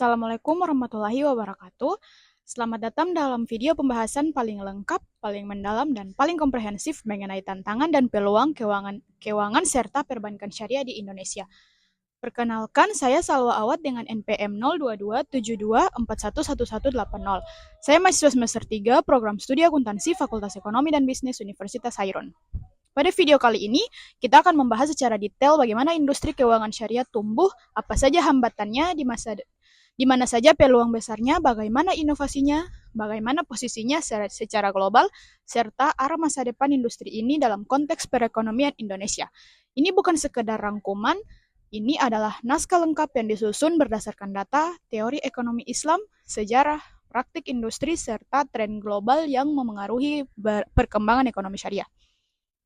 Assalamualaikum warahmatullahi wabarakatuh. Selamat datang dalam video pembahasan paling lengkap, paling mendalam, dan paling komprehensif mengenai tantangan dan peluang keuangan serta perbankan syariah di Indonesia. Perkenalkan, saya Salwa Awad dengan NPM 02272411180. Saya mahasiswa semester 3 Program Studi Akuntansi Fakultas Ekonomi dan Bisnis Universitas Hairun. Pada video kali ini, kita akan membahas secara detail bagaimana industri keuangan syariah tumbuh, apa saja hambatannya di mana saja peluang besarnya, bagaimana inovasinya, bagaimana posisinya secara global, serta arah masa depan industri ini dalam konteks perekonomian Indonesia. Ini bukan sekedar rangkuman, ini adalah naskah lengkap yang disusun berdasarkan data, teori ekonomi Islam, sejarah, praktik industri, serta tren global yang memengaruhi perkembangan ekonomi syariah.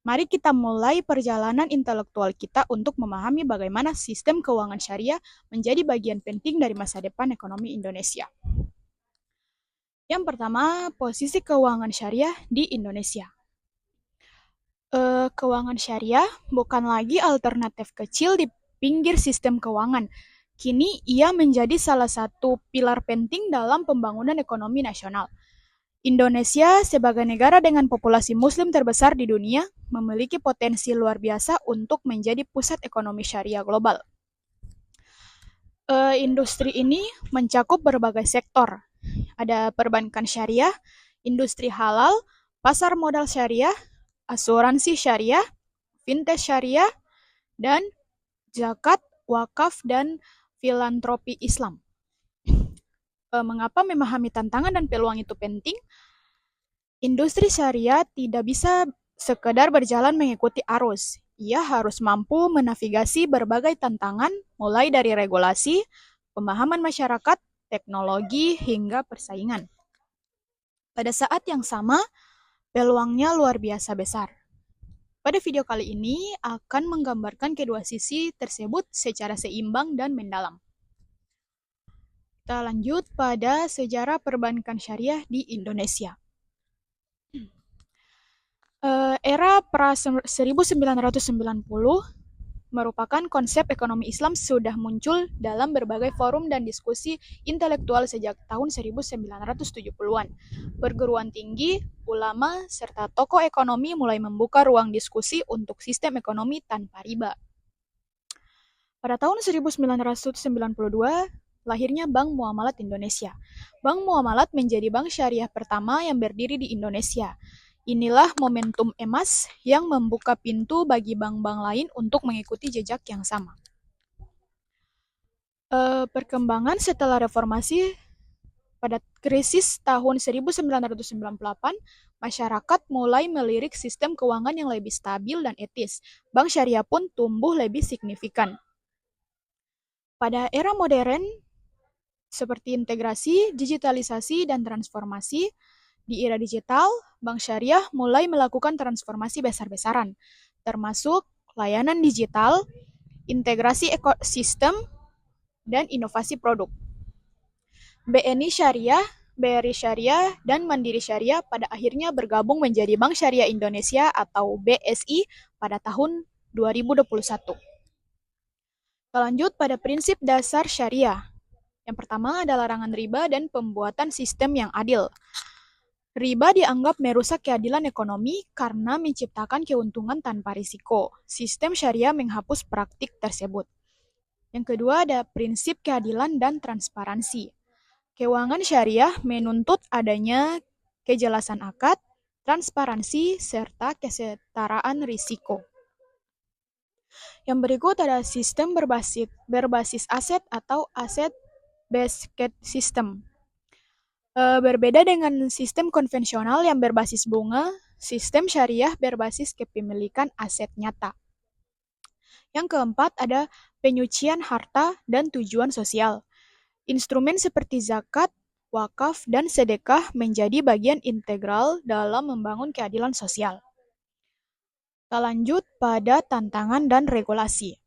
Mari kita mulai perjalanan intelektual kita untuk memahami bagaimana sistem keuangan syariah menjadi bagian penting dari masa depan ekonomi Indonesia. Yang pertama, posisi keuangan syariah di Indonesia. Keuangan syariah bukan lagi alternatif kecil di pinggir sistem keuangan. Kini ia menjadi salah satu pilar penting dalam pembangunan ekonomi nasional. Indonesia sebagai negara dengan populasi muslim terbesar di dunia memiliki potensi luar biasa untuk menjadi pusat ekonomi syariah global. Industri ini mencakup berbagai sektor. Ada perbankan syariah, industri halal, pasar modal syariah, asuransi syariah, fintech syariah, dan zakat, wakaf, dan filantropi Islam. Mengapa memahami tantangan dan peluang itu penting? Industri syariah tidak bisa sekedar berjalan mengikuti arus. Ia harus mampu menavigasi berbagai tantangan, mulai dari regulasi, pemahaman masyarakat, teknologi, hingga persaingan. Pada saat yang sama, peluangnya luar biasa besar. Pada video kali ini akan menggambarkan kedua sisi tersebut secara seimbang dan mendalam. Kita lanjut pada sejarah perbankan syariah di Indonesia. Era pra 1990 merupakan konsep ekonomi Islam sudah muncul dalam berbagai forum dan diskusi intelektual sejak tahun 1970-an. Perguruan tinggi, ulama, serta tokoh ekonomi mulai membuka ruang diskusi untuk sistem ekonomi tanpa riba. Pada tahun 1992, lahirnya Bank Muamalat Indonesia. Bank Muamalat menjadi bank syariah pertama yang berdiri di Indonesia. Inilah momentum emas yang membuka pintu bagi bank-bank lain untuk mengikuti jejak yang sama. Perkembangan setelah reformasi pada krisis tahun 1998, masyarakat mulai melirik sistem keuangan yang lebih stabil dan etis. Bank syariah pun tumbuh lebih signifikan. Pada era modern, seperti integrasi, digitalisasi, dan transformasi, di era digital, bank syariah mulai melakukan transformasi besar-besaran, termasuk layanan digital, integrasi ekosistem, dan inovasi produk. BNI Syariah, BRI Syariah, dan Mandiri Syariah pada akhirnya bergabung menjadi Bank Syariah Indonesia atau BSI pada tahun 2021. Kita lanjut pada prinsip dasar syariah. Yang pertama adalah larangan riba dan pembuatan sistem yang adil. Riba dianggap merusak keadilan ekonomi karena menciptakan keuntungan tanpa risiko. Sistem syariah menghapus praktik tersebut. Yang kedua ada prinsip keadilan dan transparansi. Keuangan syariah menuntut adanya kejelasan akad, transparansi, serta kesetaraan risiko. Yang berikut ada sistem berbasis aset atau asset-based system. Berbeda dengan sistem konvensional yang berbasis bunga, sistem syariah berbasis kepemilikan aset nyata. Yang keempat ada penyucian harta dan tujuan sosial. Instrumen seperti zakat, wakaf, dan sedekah menjadi bagian integral dalam membangun keadilan sosial. Kita lanjut pada tantangan dan regulasi.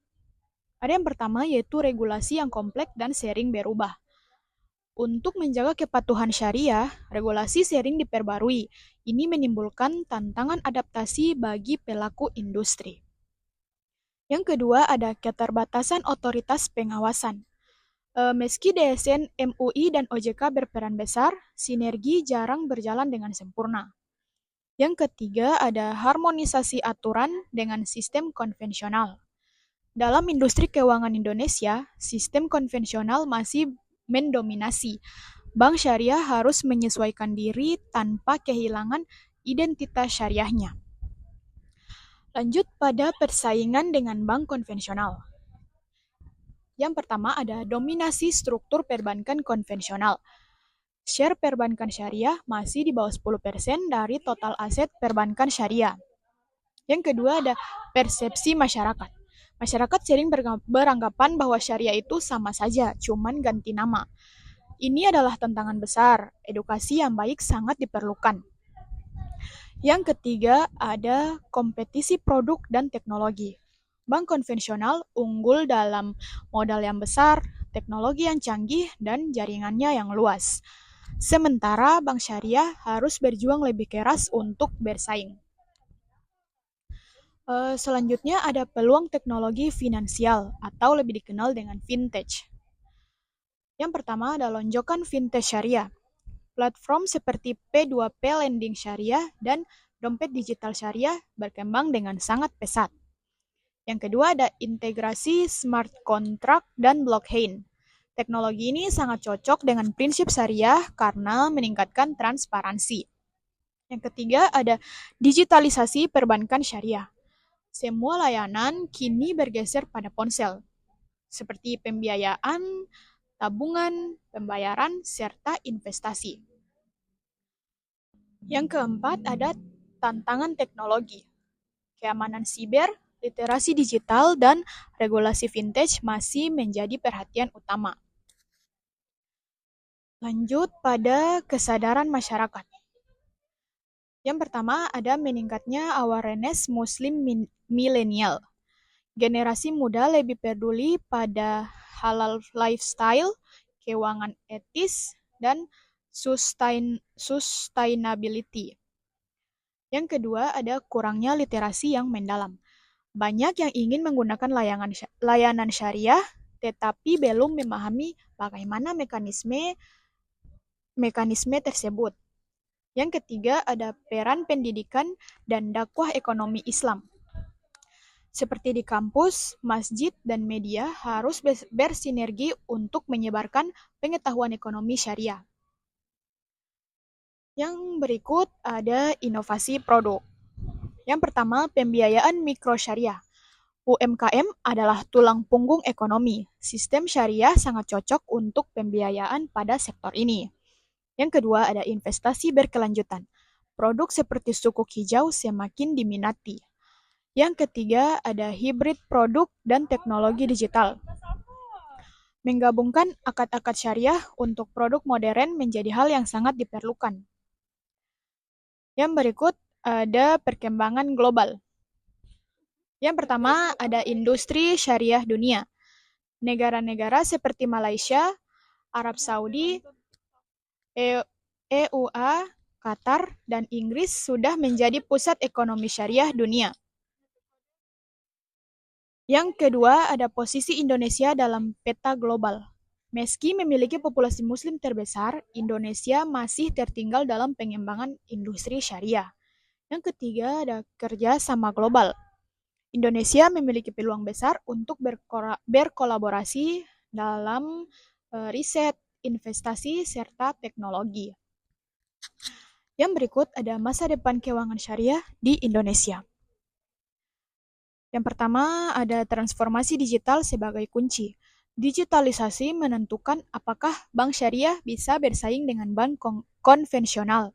Ada yang pertama yaitu regulasi yang kompleks dan sering berubah. Untuk menjaga kepatuhan syariah, regulasi sering diperbarui. Ini menimbulkan tantangan adaptasi bagi pelaku industri. Yang kedua ada keterbatasan otoritas pengawasan. Meski DSN, MUI, dan OJK berperan besar, sinergi jarang berjalan dengan sempurna. Yang ketiga, ada harmonisasi aturan dengan sistem konvensional. Dalam industri keuangan Indonesia, sistem konvensional masih mendominasi. Bank syariah harus menyesuaikan diri tanpa kehilangan identitas syariahnya. Lanjut pada persaingan dengan bank konvensional. Yang pertama ada dominasi struktur perbankan konvensional. Share perbankan syariah masih di bawah 10% dari total aset perbankan syariah. Yang kedua ada persepsi masyarakat. Masyarakat sering beranggapan bahwa syariah itu sama saja, cuman ganti nama. Ini adalah tantangan besar. Edukasi yang baik sangat diperlukan. Yang ketiga ada kompetisi produk dan teknologi. Bank konvensional unggul dalam modal yang besar, teknologi yang canggih, dan jaringannya yang luas. Sementara bank syariah harus berjuang lebih keras untuk bersaing. Selanjutnya ada peluang teknologi finansial atau lebih dikenal dengan fintech. Yang pertama ada lonjakan fintech syariah. Platform seperti P2P lending syariah dan dompet digital syariah berkembang dengan sangat pesat. Yang kedua ada integrasi smart contract dan blockchain. Teknologi ini sangat cocok dengan prinsip syariah karena meningkatkan transparansi. Yang ketiga ada digitalisasi perbankan syariah. Semua layanan kini bergeser pada ponsel, seperti pembiayaan, tabungan, pembayaran, serta investasi. Yang keempat ada tantangan teknologi. Keamanan siber, literasi digital, dan regulasi fintech masih menjadi perhatian utama. Lanjut pada kesadaran masyarakat. Yang pertama ada meningkatnya awareness Muslim milenial. Generasi muda lebih peduli pada halal lifestyle, keuangan etis, dan sustainability. Yang kedua ada kurangnya literasi yang mendalam. Banyak yang ingin menggunakan layanan syariah, tetapi belum memahami bagaimana mekanisme tersebut. Yang ketiga ada peran pendidikan dan dakwah ekonomi Islam. Seperti di kampus, masjid, dan media harus bersinergi untuk menyebarkan pengetahuan ekonomi syariah. Yang berikut ada inovasi produk. Yang pertama, pembiayaan mikro syariah. UMKM adalah tulang punggung ekonomi. Sistem syariah sangat cocok untuk pembiayaan pada sektor ini. Yang kedua ada investasi berkelanjutan. Produk seperti sukuk hijau semakin diminati. Yang ketiga ada hybrid produk dan teknologi digital. Menggabungkan akad-akad syariah untuk produk modern menjadi hal yang sangat diperlukan. Yang berikut ada perkembangan global. Yang pertama ada industri syariah dunia. Negara-negara seperti Malaysia, Arab Saudi, EUA, Qatar, dan Inggris sudah menjadi pusat ekonomi syariah dunia. Yang kedua, ada posisi Indonesia dalam peta global. Meski memiliki populasi muslim terbesar, Indonesia masih tertinggal dalam pengembangan industri syariah. Yang ketiga, ada kerja sama global. Indonesia memiliki peluang besar untuk berkolaborasi dalam riset, investasi, serta teknologi. Yang berikut ada masa depan keuangan syariah di Indonesia. Yang pertama ada transformasi digital sebagai kunci. Digitalisasi menentukan apakah bank syariah bisa bersaing dengan bank konvensional.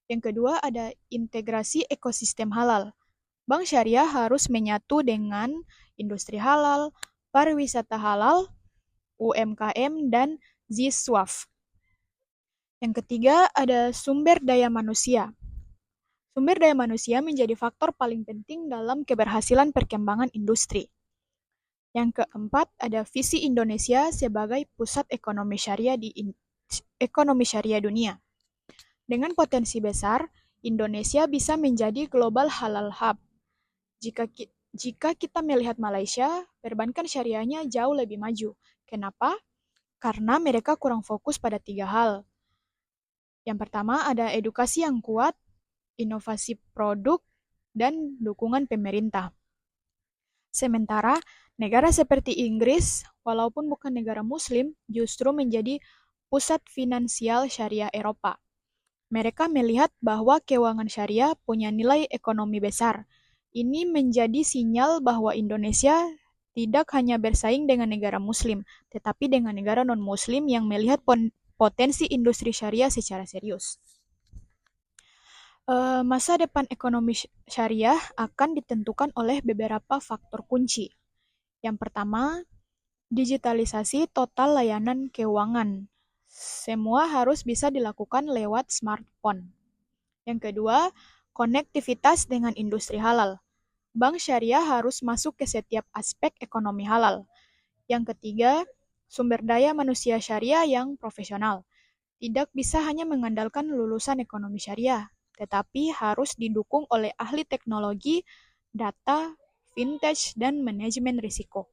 Yang kedua ada integrasi ekosistem halal. Bank syariah harus menyatu dengan industri halal, pariwisata halal, UMKM, dan ZISWAF. Yang ketiga ada sumber daya manusia. Sumber daya manusia menjadi faktor paling penting dalam keberhasilan perkembangan industri. Yang keempat ada visi Indonesia sebagai pusat ekonomi syariah dunia. Dengan potensi besar, Indonesia bisa menjadi global halal hub. Jika kita melihat Malaysia, perbankan syariahnya jauh lebih maju. Kenapa? karena mereka kurang fokus pada 3 hal. Yang pertama ada edukasi yang kuat, inovasi produk, dan dukungan pemerintah. Sementara negara seperti Inggris, walaupun bukan negara Muslim, justru menjadi pusat finansial syariah Eropa. Mereka melihat bahwa keuangan syariah punya nilai ekonomi besar. Ini menjadi sinyal bahwa Indonesia tidak hanya bersaing dengan negara Muslim, tetapi dengan negara non-Muslim yang melihat potensi industri syariah secara serius. Masa depan ekonomi syariah akan ditentukan oleh beberapa faktor kunci. Yang pertama, digitalisasi total layanan keuangan. Semua harus bisa dilakukan lewat smartphone. Yang kedua, konektivitas dengan industri halal. Bank syariah harus masuk ke setiap aspek ekonomi halal. Yang ketiga, sumber daya manusia syariah yang profesional. Tidak bisa hanya mengandalkan lulusan ekonomi syariah, tetapi harus didukung oleh ahli teknologi, data, vintage, dan manajemen risiko.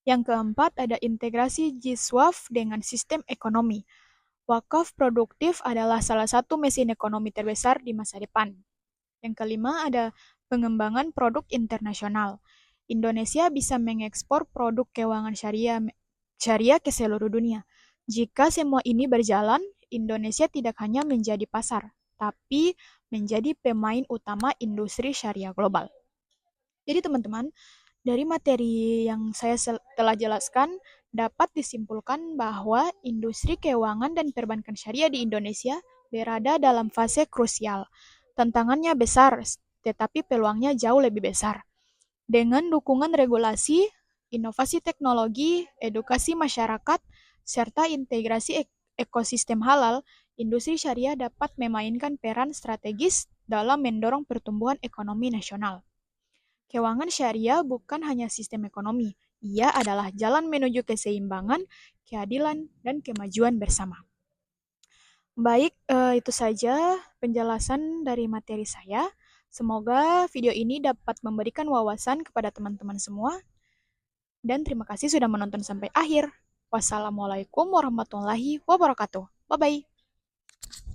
Yang keempat, ada integrasi JISWAF dengan sistem ekonomi. Wakaf produktif adalah salah satu mesin ekonomi terbesar di masa depan. Yang kelima, ada pengembangan produk internasional. Indonesia bisa mengekspor produk keuangan syariah ke seluruh dunia. Jika semua ini berjalan, Indonesia tidak hanya menjadi pasar, tapi menjadi pemain utama industri syariah global. Jadi teman-teman, dari materi yang saya telah jelaskan, dapat disimpulkan bahwa industri keuangan dan perbankan syariah di Indonesia berada dalam fase krusial. Tantangannya besar, tetapi peluangnya jauh lebih besar. Dengan dukungan regulasi, inovasi teknologi, edukasi masyarakat, serta integrasi ekosistem halal, industri syariah dapat memainkan peran strategis dalam mendorong pertumbuhan ekonomi nasional. Keuangan syariah bukan hanya sistem ekonomi, ia adalah jalan menuju keseimbangan, keadilan, dan kemajuan bersama. Baik, itu saja penjelasan dari materi saya. Semoga video ini dapat memberikan wawasan kepada teman-teman semua. Dan terima kasih sudah menonton sampai akhir. Wassalamualaikum warahmatullahi wabarakatuh. Bye-bye.